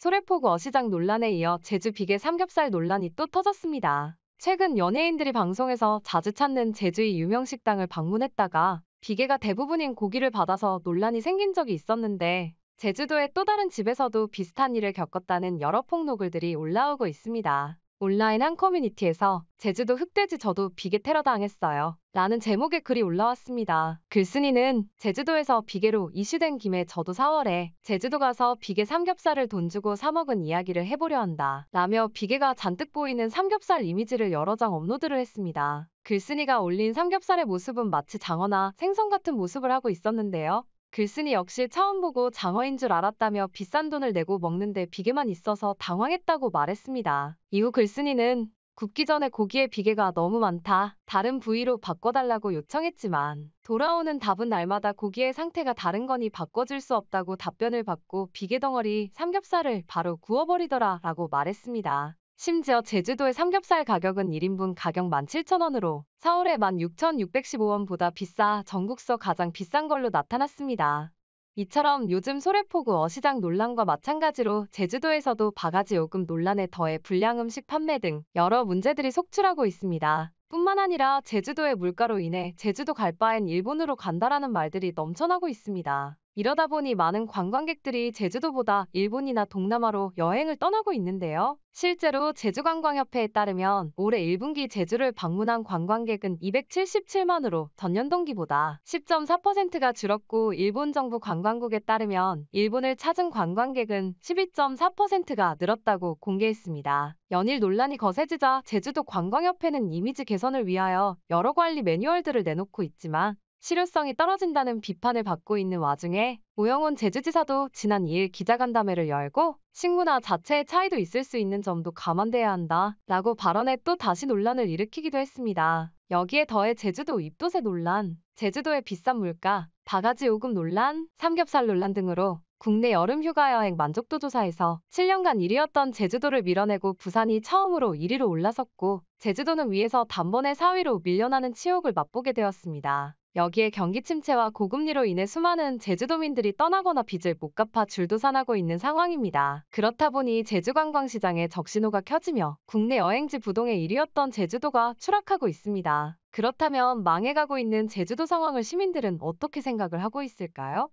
소래포구 어시장 논란에 이어 제주 비계 삼겹살 논란이 또 터졌습니다. 최근 연예인들이 방송에서 자주 찾는 제주의 유명 식당을 방문했다가 비계가 대부분인 고기를 받아서 논란이 생긴 적이 있었는데 제주도의 또 다른 집에서도 비슷한 일을 겪었다는 여러 폭로글들이 올라오고 있습니다. 온라인 한 커뮤니티에서 제주도 흑돼지 저도 비계 테러 당했어요 라는 제목의 글이 올라왔습니다. 글쓴이는 제주도에서 비계로 이슈된 김에 저도 4월에 제주도 가서 비계 삼겹살을 돈 주고 사 먹은 이야기를 해보려 한다 라며 비계가 잔뜩 보이는 삼겹살 이미지를 여러 장 업로드를 했습니다. 글쓴이가 올린 삼겹살의 모습은 마치 장어나 생선 같은 모습을 하고 있었는데요. 글쓴이 역시 처음 보고 장어인 줄 알았다며 비싼 돈을 내고 먹는데 비계만 있어서 당황했다고 말했습니다. 이후 글쓴이는 굽기 전에 고기에 비계가 너무 많다. 다른 부위로 바꿔달라고 요청했지만 돌아오는 답은 날마다 고기의 상태가 다른 거니 바꿔줄 수 없다고 답변을 받고 비계 덩어리 삼겹살을 바로 구워버리더라 라고 말했습니다. 심지어 제주도의 삼겹살 가격은 1인분 가격 17,000원으로 4월에 16,615원보다 비싸 전국서 가장 비싼 걸로 나타났습니다. 이처럼 요즘 소래포구 어시장 논란과 마찬가지로 제주도에서도 바가지 요금 논란에 더해 불량음식 판매 등 여러 문제들이 속출하고 있습니다. 뿐만 아니라 제주도의 물가로 인해 제주도 갈 바엔 일본으로 간다라는 말들이 넘쳐나고 있습니다. 이러다 보니 많은 관광객들이 제주도보다 일본이나 동남아로 여행을 떠나고 있는데요. 실제로 제주관광협회에 따르면 올해 1분기 제주를 방문한 관광객은 277만으로 전년 동기보다 10.4%가 줄었고 일본 정부 관광국에 따르면 일본을 찾은 관광객은 12.4%가 늘었다고 공개했습니다. 연일 논란이 거세지자 제주도 관광협회는 이미지 개선을 위하여 여러 관리 매뉴얼들을 내놓고 있지만 실효성이 떨어진다는 비판을 받고 있는 와중에 오영훈 제주지사도 지난 2일 기자간담회를 열고 식문화 자체의 차이도 있을 수 있는 점도 감안돼야 한다 라고 발언해 또 다시 논란을 일으키기도 했습니다. 여기에 더해 제주도 입도세 논란, 제주도의 비싼 물가, 바가지 요금 논란, 삼겹살 논란 등으로 국내 여름 휴가 여행 만족도 조사에서 7년간 1위였던 제주도를 밀어내고 부산이 처음으로 1위로 올라섰고 제주도는 위에서 단번에 4위로 밀려나는 치욕을 맛보게 되었습니다. 여기에 경기 침체와 고금리로 인해 수많은 제주도민들이 떠나거나 빚을 못 갚아 줄도산하고 있는 상황입니다. 그렇다 보니 제주관광시장에 적신호가 켜지며 국내 여행지 부동의 1위였던 제주도가 추락하고 있습니다. 그렇다면 망해가고 있는 제주도 상황을 시민들은 어떻게 생각을 하고 있을까요?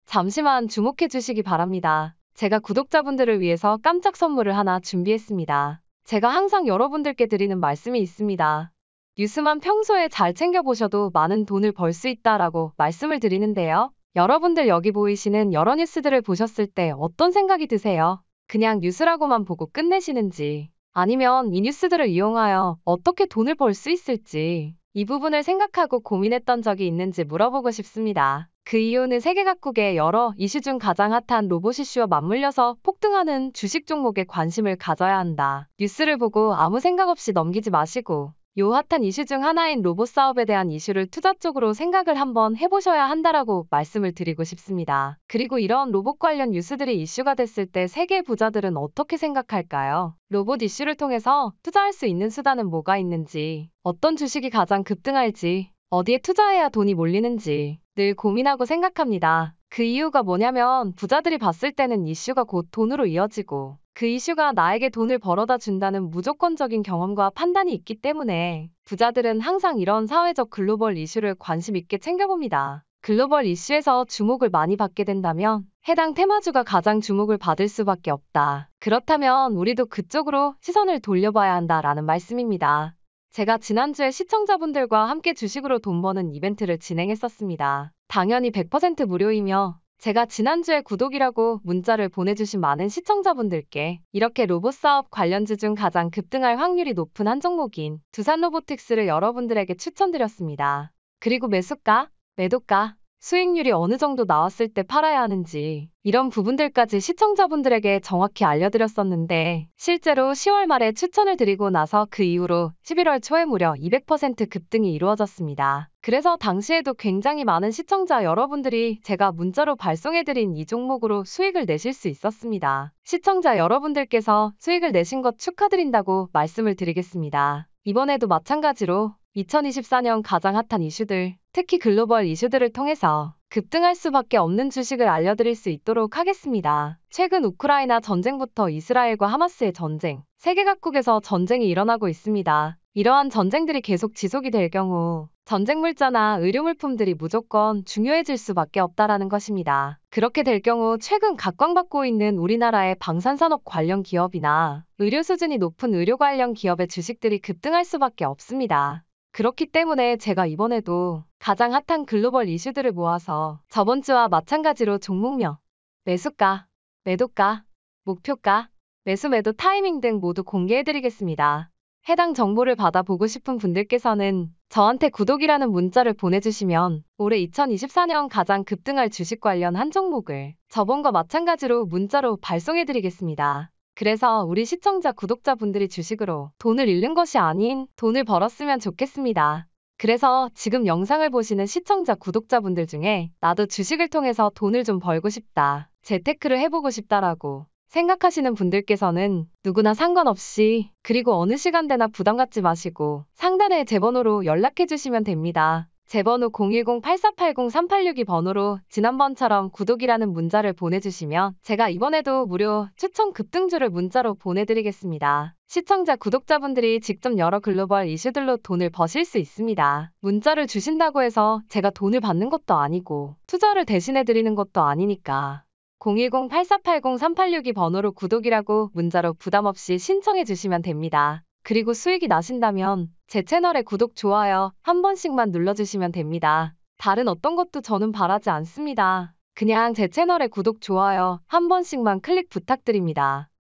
잠시만 주목해 주시기 바랍니다. 제가 구독자분들을 위해서 깜짝 선물을 하나 준비했습니다. 제가 항상 여러분들께 드리는 말씀이 있습니다. 뉴스만 평소에 잘 챙겨보셔도 많은 돈을 벌 수 있다라고 말씀을 드리는데요. 여러분들 여기 보이시는 여러 뉴스들을 보셨을 때 어떤 생각이 드세요? 그냥 뉴스라고만 보고 끝내시는지 아니면 이 뉴스들을 이용하여 어떻게 돈을 벌 수 있을지 이 부분을 생각하고 고민했던 적이 있는지 물어보고 싶습니다. 그 이유는 세계 각국의 여러 이슈 중 가장 핫한 로봇 이슈와 맞물려서 폭등하는 주식 종목에 관심을 가져야 한다. 뉴스를 보고 아무 생각 없이 넘기지 마시고 요 핫한 이슈 중 하나인 로봇 사업에 대한 이슈를 투자 쪽으로 생각을 한번 해보셔야 한다라고 말씀을 드리고 싶습니다. 그리고 이런 로봇 관련 뉴스들이 이슈가 됐을 때 세계 부자들은 어떻게 생각할까요? 로봇 이슈를 통해서 투자할 수 있는 수단은 뭐가 있는지, 어떤 주식이 가장 급등할지, 어디에 투자해야 돈이 몰리는지 늘 고민하고 생각합니다. 그 이유가 뭐냐면 부자들이 봤을 때는 이슈가 곧 돈으로 이어지고 그 이슈가 나에게 돈을 벌어다 준다는 무조건적인 경험과 판단이 있기 때문에 부자들은 항상 이런 사회적 글로벌 이슈를 관심 있게 챙겨봅니다. 글로벌 이슈에서 주목을 많이 받게 된다면 해당 테마주가 가장 주목을 받을 수밖에 없다. 그렇다면 우리도 그쪽으로 시선을 돌려봐야 한다라는 말씀입니다. 제가 지난주에 시청자분들과 함께 주식으로 돈 버는 이벤트를 진행했었습니다. 당연히 100% 무료이며 제가 지난주에 구독이라고 문자를 보내주신 많은 시청자분들께 이렇게 로봇 사업 관련주 중 가장 급등할 확률이 높은 한 종목인 두산로보틱스를 여러분들에게 추천드렸습니다. 그리고 매수가, 매도가, 수익률이 어느 정도 나왔을 때 팔아야 하는지 이런 부분들까지 시청자분들에게 정확히 알려드렸었는데 실제로 10월 말에 추천을 드리고 나서 그 이후로 11월 초에 무려 200% 급등이 이루어졌습니다. 그래서 당시에도 굉장히 많은 시청자 여러분들이 제가 문자로 발송해드린 이 종목으로 수익을 내실 수 있었습니다. 시청자 여러분들께서 수익을 내신 것 축하드린다고 말씀을 드리겠습니다. 이번에도 마찬가지로 2024년 가장 핫한 이슈들, 특히 글로벌 이슈들을 통해서 급등할 수밖에 없는 주식을 알려드릴 수 있도록 하겠습니다. 최근 우크라이나 전쟁부터 이스라엘과 하마스의 전쟁, 세계 각국에서 전쟁이 일어나고 있습니다. 이러한 전쟁들이 계속 지속이 될 경우 전쟁 물자나 의료물품들이 무조건 중요해질 수밖에 없다라는 것입니다. 그렇게 될 경우 최근 각광받고 있는 우리나라의 방산산업 관련 기업이나 의료 수준이 높은 의료 관련 기업의 주식들이 급등할 수밖에 없습니다. 그렇기 때문에 제가 이번에도 가장 핫한 글로벌 이슈들을 모아서 저번 주와 마찬가지로 종목명, 매수가, 매도가, 목표가, 매수 매도 타이밍 등 모두 공개해드리겠습니다. 해당 정보를 받아보고 싶은 분들께서는 저한테 구독이라는 문자를 보내주시면 올해 2024년 가장 급등할 주식 관련 한 종목을 저번과 마찬가지로 문자로 발송해드리겠습니다. 그래서 우리 시청자 구독자분들이 주식으로 돈을 잃는 것이 아닌 돈을 벌었으면 좋겠습니다. 그래서 지금 영상을 보시는 시청자 구독자분들 중에 나도 주식을 통해서 돈을 좀 벌고 싶다, 재테크를 해보고 싶다라고 생각하시는 분들께서는 누구나 상관없이 그리고 어느 시간대나 부담 갖지 마시고 상단에 제 번호로 연락해 주시면 됩니다. 제 번호 010-8480-3862 번호로 지난번처럼 구독이라는 문자를 보내주시면 제가 이번에도 무료 추천 급등주를 문자로 보내드리겠습니다. 시청자 구독자분들이 직접 여러 글로벌 이슈들로 돈을 버실 수 있습니다. 문자를 주신다고 해서 제가 돈을 받는 것도 아니고 투자를 대신해드리는 것도 아니니까 010-8480-3862 번호로 구독이라고 문자로 부담없이 신청해 주시면 됩니다. 그리고 수익이 나신다면 제 채널에 구독, 좋아요 한 번씩만 눌러주시면 됩니다. 다른 어떤 것도 저는 바라지 않습니다. 그냥 제 채널에 구독, 좋아요 한 번씩만 클릭 부탁드립니다.